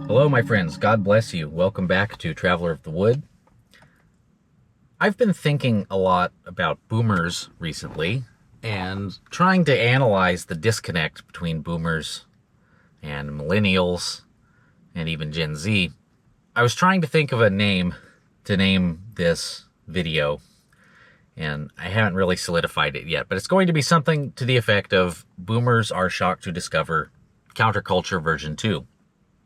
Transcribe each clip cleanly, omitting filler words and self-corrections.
Hello, my friends. God bless you. Welcome back to Traveler of the Wood. I've been thinking a lot about boomers recently and trying to analyze the disconnect between boomers and millennials and even Gen Z. I was trying to think of a name to name this video, and I haven't really solidified it yet, but it's going to be something to the effect of Boomers Are Shocked to Discover Counterculture version 2.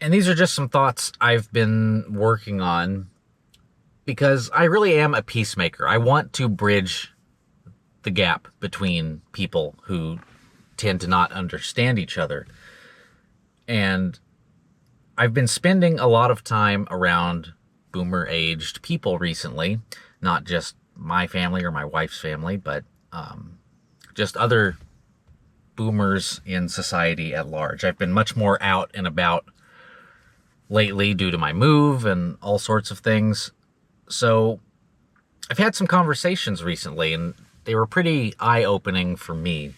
And these are just some thoughts I've been working on because I really am a peacemaker. I want to bridge the gap between people who tend to not understand each other. And I've been spending a lot of time around boomer-aged people recently, not just my family or my wife's family, but just other boomers in society at large. I've been much more out and about lately due to my move and all sorts of things. So I've had some conversations recently, and they were pretty eye-opening for me.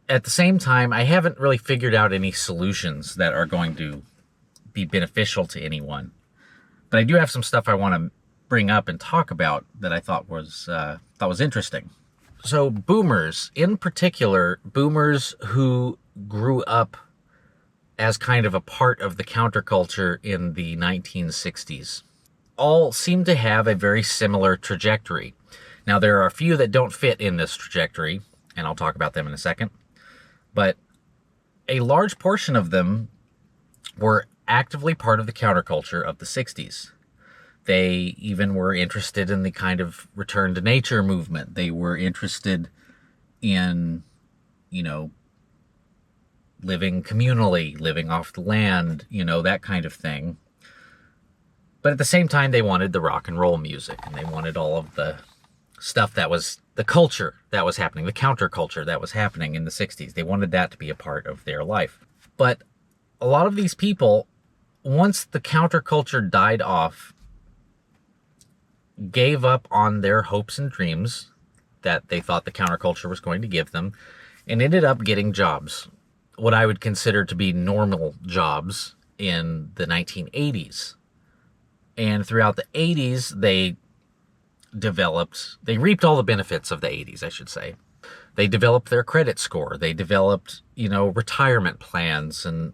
At the same time, I haven't really figured out any solutions that are going to be beneficial to anyone. But I do have some stuff I want to bring up and talk about that I thought was interesting. So boomers, in particular, boomers who grew up as kind of a part of the counterculture in the 1960s, all seem to have a very similar trajectory. Now, there are a few that don't fit in this trajectory, and I'll talk about them in a second, but a large portion of them were actively part of the counterculture of the 60s. They even were interested in the kind of return to nature movement. They were interested in, living communally, living off the land, that kind of thing. But at the same time, they wanted the rock and roll music, and they wanted all of the stuff that was the culture that was happening, the counterculture that was happening in the 60s. They wanted that to be a part of their life. But a lot of these people, once the counterculture died off, gave up on their hopes and dreams that they thought the counterculture was going to give them, and ended up getting jobs, what I would consider to be normal jobs, in the 1980s. And throughout the 80s, they reaped all the benefits of the 80s, I should say. They developed their credit score. They developed, retirement plans and,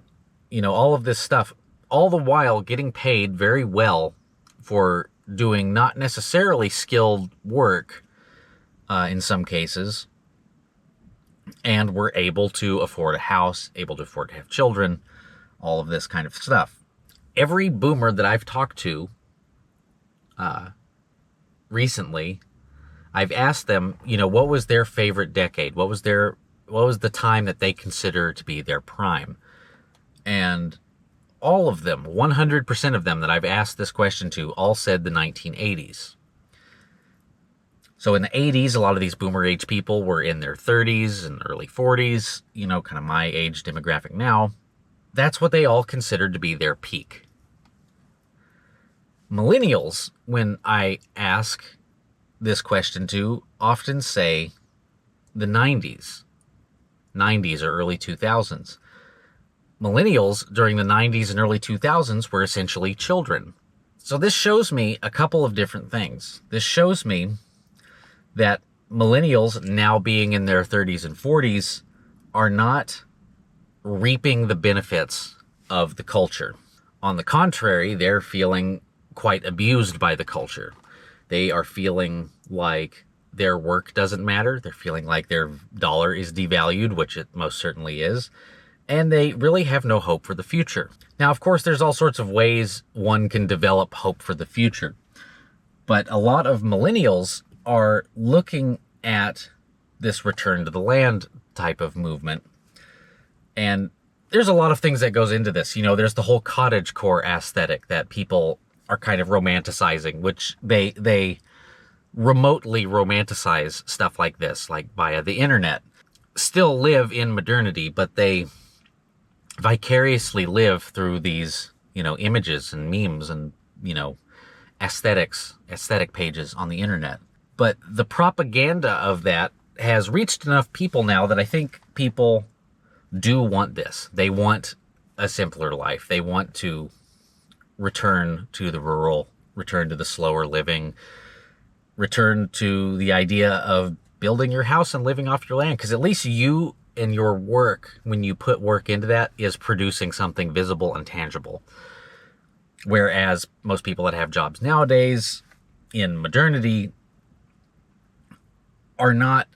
all of this stuff, all the while getting paid very well for doing not necessarily skilled work in some cases, and were able to afford a house, able to afford to have children, all of this kind of stuff. Every boomer that I've talked to recently, I've asked them, what was their favorite decade? What was the time that they consider to be their prime? And all of them, 100% of them that I've asked this question to, all said the 1980s. So in the 80s, a lot of these boomer age people were in their 30s and early 40s, kind of my age demographic now. That's what they all considered to be their peak. Millennials, when I ask this question to, often say the 90s or early 2000s. Millennials during the 90s and early 2000s were essentially children. So this shows me a couple of different things. This shows me that millennials, now being in their 30s and 40s, are not reaping the benefits of the culture. On the contrary, they're feeling quite abused by the culture. They are feeling like their work doesn't matter. They're feeling like their dollar is devalued, which it most certainly is. And they really have no hope for the future. Now, of course, there's all sorts of ways one can develop hope for the future. But a lot of millennials are looking at this return to the land type of movement. And there's a lot of things that goes into this. There's the whole cottagecore aesthetic that people are kind of romanticizing, which they remotely romanticize stuff like this, like via the internet. Still live in modernity, but they vicariously live through these, images and memes and, aesthetic pages on the internet. But the propaganda of that has reached enough people now that I think people do want this. They want a simpler life. They want to return to the rural, return to the slower living, return to the idea of building your house and living off your land. Because at least you and your work, when you put work into that, is producing something visible and tangible. Whereas most people that have jobs nowadays in modernity are not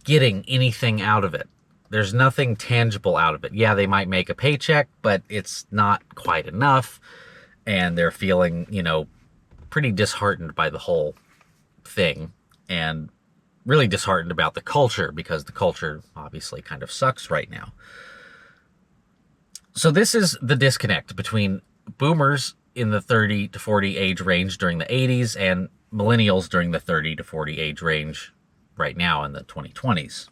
getting anything out of it. There's nothing tangible out of it. Yeah, they might make a paycheck, but it's not quite enough. And they're feeling, pretty disheartened by the whole thing. And really disheartened about the culture, because the culture obviously kind of sucks right now. So this is the disconnect between boomers in the 30 to 40 age range during the 80s and millennials during the 30 to 40 age range right now in the 2020s.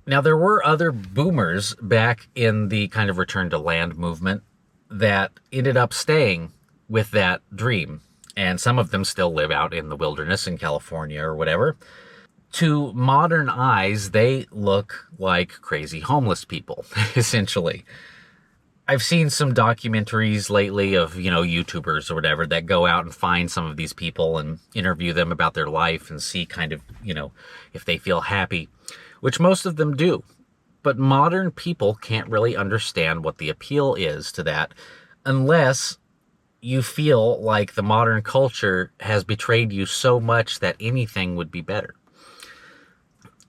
Now, there were other boomers back in the kind of return to land movement that ended up staying with that dream. And some of them still live out in the wilderness in California or whatever. To modern eyes, they look like crazy homeless people, essentially. I've seen some documentaries lately of, YouTubers or whatever that go out and find some of these people and interview them about their life and see kind of, if they feel happy, which most of them do. But modern people can't really understand what the appeal is to that unless you feel like the modern culture has betrayed you so much that anything would be better.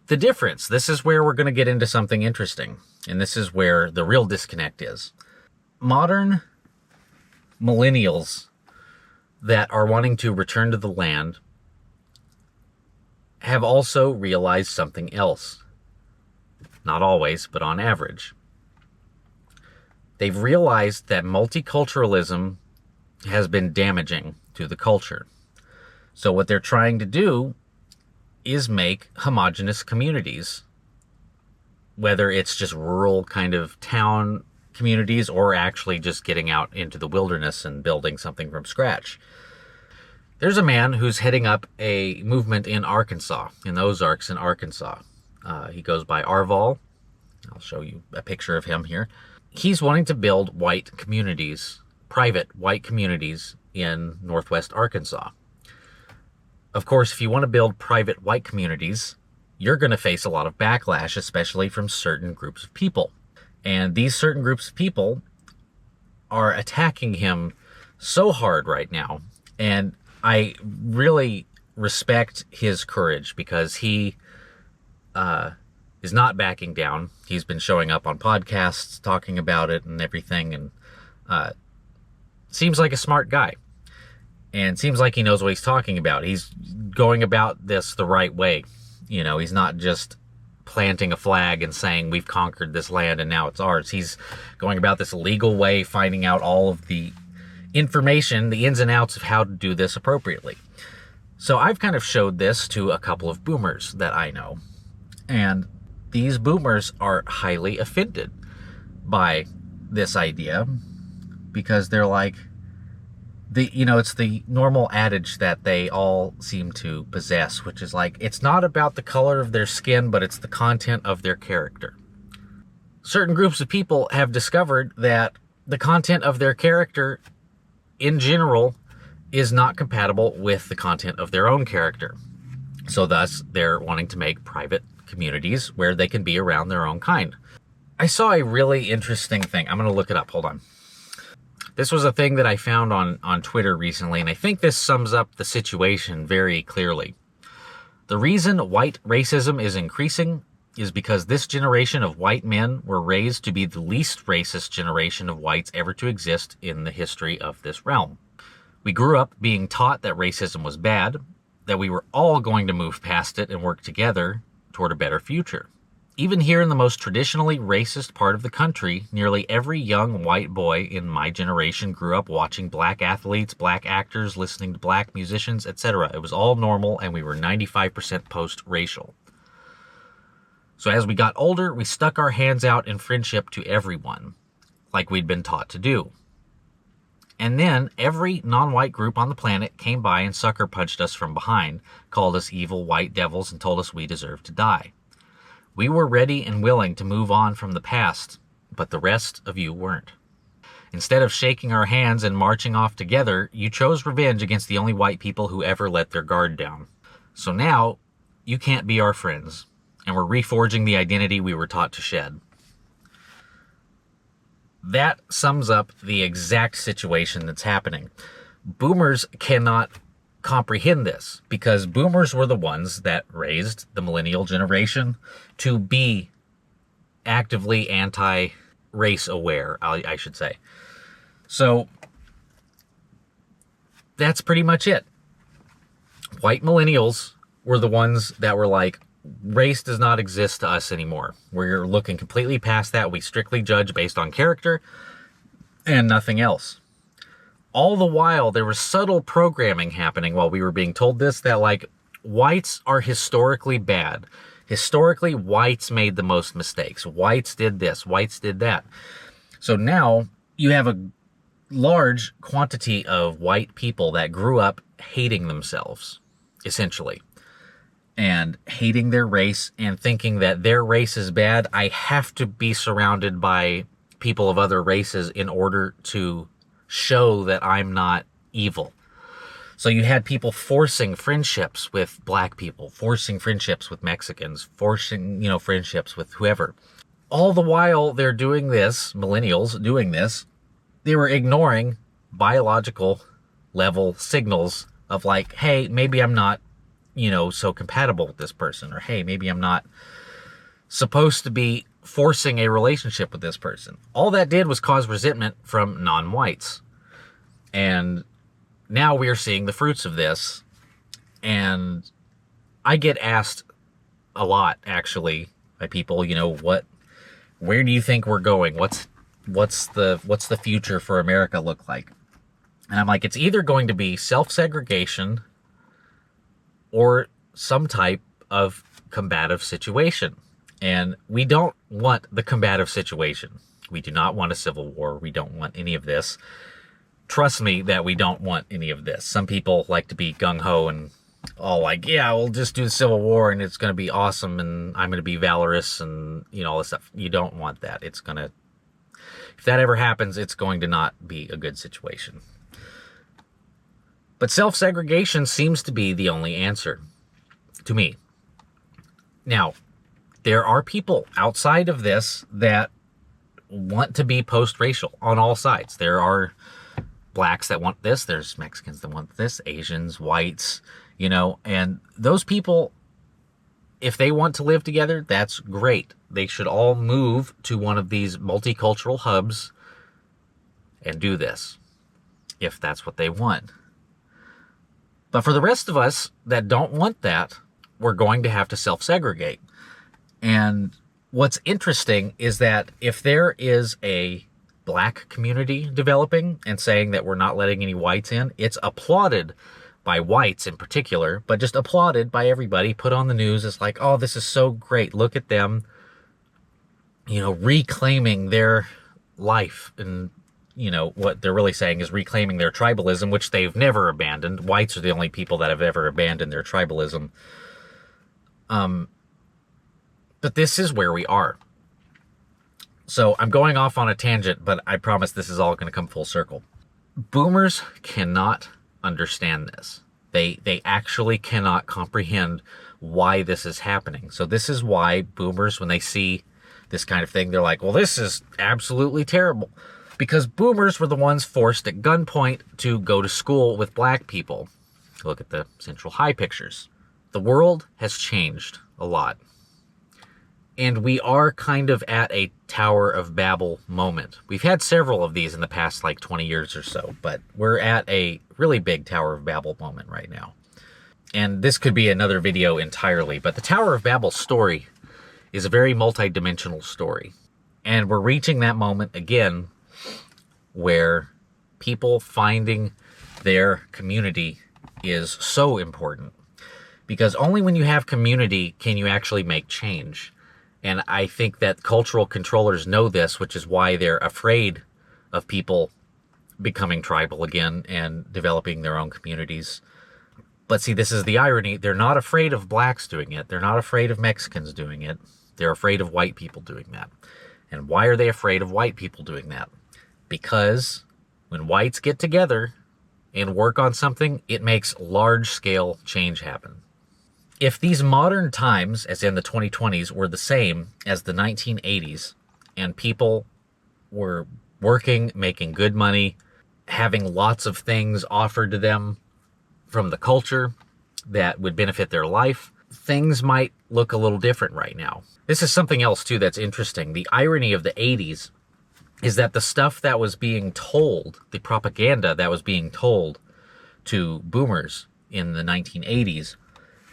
The difference, this is where we're going to get into something interesting, and this is where the real disconnect is. Modern millennials that are wanting to return to the land have also realized something else. Not always, but on average. They've realized that multiculturalism has been damaging to the culture. So what they're trying to do is make homogenous communities, whether it's just rural kind of town communities or actually just getting out into the wilderness and building something from scratch. There's a man who's heading up a movement in Arkansas, in the Ozarks in Arkansas. He goes by Arval. I'll show you a picture of him here. He's wanting to build white communities, private white communities in northwest Arkansas. Of course, if you want to build private white communities, you're going to face a lot of backlash, especially from certain groups of people. And these certain groups of people are attacking him so hard right now. And I really respect his courage, because he is not backing down. He's been showing up on podcasts, talking about it and everything, and seems like a smart guy. And seems like he knows what he's talking about. He's going about this the right way. He's not just planting a flag and saying we've conquered this land and now it's ours. He's going about this legal way, finding out all of the information, the ins and outs of how to do this appropriately. So I've kind of showed this to a couple of boomers that I know. And these boomers are highly offended by this idea, because they're like, it's the normal adage that they all seem to possess, which is like, it's not about the color of their skin, but it's the content of their character. Certain groups of people have discovered that the content of their character in general is not compatible with the content of their own character. So thus, they're wanting to make private communities where they can be around their own kind. I saw a really interesting thing. I'm going to look it up. Hold on. This was a thing that I found on Twitter recently, and I think this sums up the situation very clearly. The reason white racism is increasing is because this generation of white men were raised to be the least racist generation of whites ever to exist in the history of this realm. We grew up being taught that racism was bad, that we were all going to move past it and work together toward a better future. Even here in the most traditionally racist part of the country, nearly every young white boy in my generation grew up watching black athletes, black actors, listening to black musicians, etc. It was all normal, and we were 95% post-racial. So as we got older, we stuck our hands out in friendship to everyone, like we'd been taught to do. And then every non-white group on the planet came by and sucker punched us from behind, called us evil white devils, and told us we deserved to die. We were ready and willing to move on from the past, but the rest of you weren't. Instead of shaking our hands and marching off together, you chose revenge against the only white people who ever let their guard down. So now, you can't be our friends, and we're reforging the identity we were taught to shed. That sums up the exact situation that's happening. Boomers cannot comprehend this because boomers were the ones that raised the millennial generation to be actively anti-race aware, I should say. So that's pretty much it. White millennials were the ones that were like, race does not exist to us anymore. We're looking completely past that. We strictly judge based on character and nothing else. All the while, there was subtle programming happening while we were being told this, that like, whites are historically bad. Historically, whites made the most mistakes. Whites did this, whites did that. So now you have a large quantity of white people that grew up hating themselves, essentially, and hating their race and thinking that their race is bad. I have to be surrounded by people of other races in order to show that I'm not evil. So you had people forcing friendships with black people, forcing friendships with Mexicans, forcing, friendships with whoever. All the while they're doing this, millennials doing this, they were ignoring biological level signals of like, hey, maybe I'm not, so compatible with this person, or hey, maybe I'm not supposed to be forcing a relationship with this person. All that did was cause resentment from non-whites. And now we are seeing the fruits of this. And I get asked a lot, actually, by people, where do you think we're going? What's the future for America look like? And I'm like, it's either going to be self-segregation or some type of combative situation. And we don't want the combative situation. We do not want a civil war. We don't want any of this. Trust me that we don't want any of this. Some people like to be gung-ho and all like, yeah, we'll just do the Civil War and it's going to be awesome and I'm going to be valorous and, all this stuff. You don't want that. If that ever happens, it's going to not be a good situation. But self-segregation seems to be the only answer to me. Now, there are people outside of this that want to be post-racial on all sides. There are blacks that want this. There's Mexicans that want this. Asians, whites, and those people, if they want to live together, that's great. They should all move to one of these multicultural hubs and do this, if that's what they want. But for the rest of us that don't want that, we're going to have to self-segregate. And what's interesting is that if there is a black community developing and saying that we're not letting any whites in, it's applauded by whites in particular, but just applauded by everybody, put on the news. It's like, oh, this is so great. Look at them, reclaiming their life. And, what they're really saying is reclaiming their tribalism, which they've never abandoned. Whites are the only people that have ever abandoned their tribalism. But this is where we are. So I'm going off on a tangent, but I promise this is all going to come full circle. Boomers cannot understand this. They actually cannot comprehend why this is happening. So this is why boomers, when they see this kind of thing, they're like, well, this is absolutely terrible. Because boomers were the ones forced at gunpoint to go to school with black people. Look at the Central High pictures. The world has changed a lot. And we are kind of at a Tower of Babel moment. We've had several of these in the past 20 years or so, but we're at a really big Tower of Babel moment right now. And this could be another video entirely, but the Tower of Babel story is a very multi-dimensional story. And we're reaching that moment again where people finding their community is so important. Because only when you have community can you actually make change. And I think that cultural controllers know this, which is why they're afraid of people becoming tribal again and developing their own communities. But see, this is the irony. They're not afraid of blacks doing it. They're not afraid of Mexicans doing it. They're afraid of white people doing that. And why are they afraid of white people doing that? Because when whites get together and work on something, it makes large-scale change happen. If these modern times, as in the 2020s, were the same as the 1980s, and people were working, making good money, having lots of things offered to them from the culture that would benefit their life, things might look a little different right now. This is something else, too, that's interesting. The irony of the 80s is that the stuff that was being told, the propaganda that was being told to boomers in the 1980s,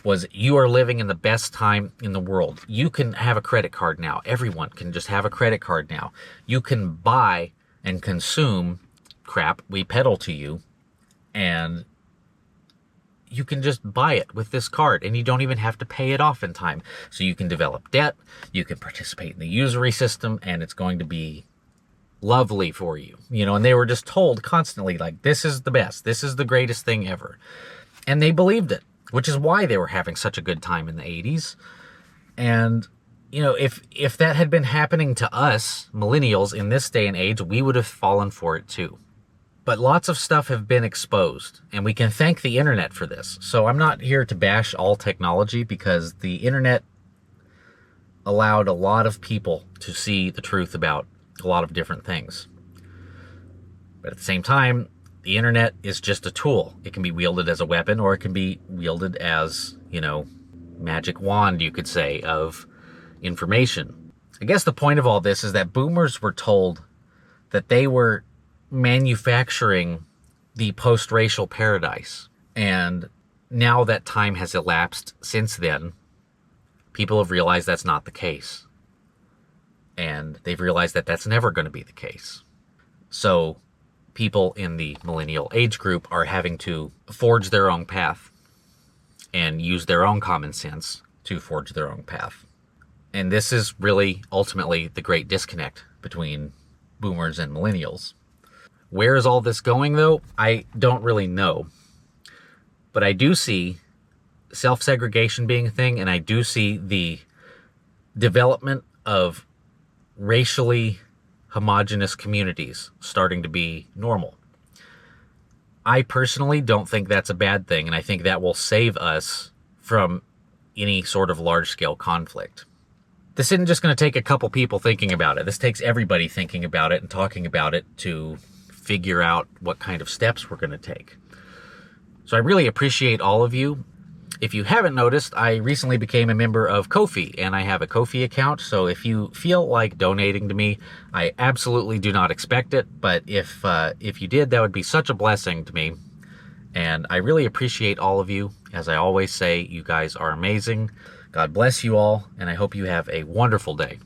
was you are living in the best time in the world. You can have a credit card now. Everyone can just have a credit card now. You can buy and consume crap we peddle to you, and you can just buy it with this card, and you don't even have to pay it off in time. So you can develop debt, you can participate in the usury system, and it's going to be lovely for you. And they were just told constantly, like, this is the best, this is the greatest thing ever. And they believed it, which is why they were having such a good time in the 80s. And, if that had been happening to us, millennials, in this day and age, we would have fallen for it too. But lots of stuff have been exposed, and we can thank the internet for this. So I'm not here to bash all technology, because the internet allowed a lot of people to see the truth about a lot of different things. But at the same time, the internet is just a tool. It can be wielded as a weapon, or it can be wielded as, magic wand, you could say, of information. I guess the point of all this is that boomers were told that they were manufacturing the post-racial paradise. And now that time has elapsed since then, people have realized that's not the case. And they've realized that that's never going to be the case. So people in the millennial age group are having to forge their own path and use their own common sense to forge their own path. And this is really ultimately the great disconnect between boomers and millennials. Where is all this going, though? I don't really know. But I do see self-segregation being a thing, and I do see the development of racially homogenous communities starting to be normal. I personally don't think that's a bad thing, and I think that will save us from any sort of large-scale conflict. This isn't just going to take a couple people thinking about it. This takes everybody thinking about it and talking about it to figure out what kind of steps we're going to take. So I really appreciate all of you. If you haven't noticed, I recently became a member of Ko-fi, and I have a Ko-fi account, so if you feel like donating to me, I absolutely do not expect it, but if you did, that would be such a blessing to me, and I really appreciate all of you. As I always say, you guys are amazing. God bless you all, and I hope you have a wonderful day.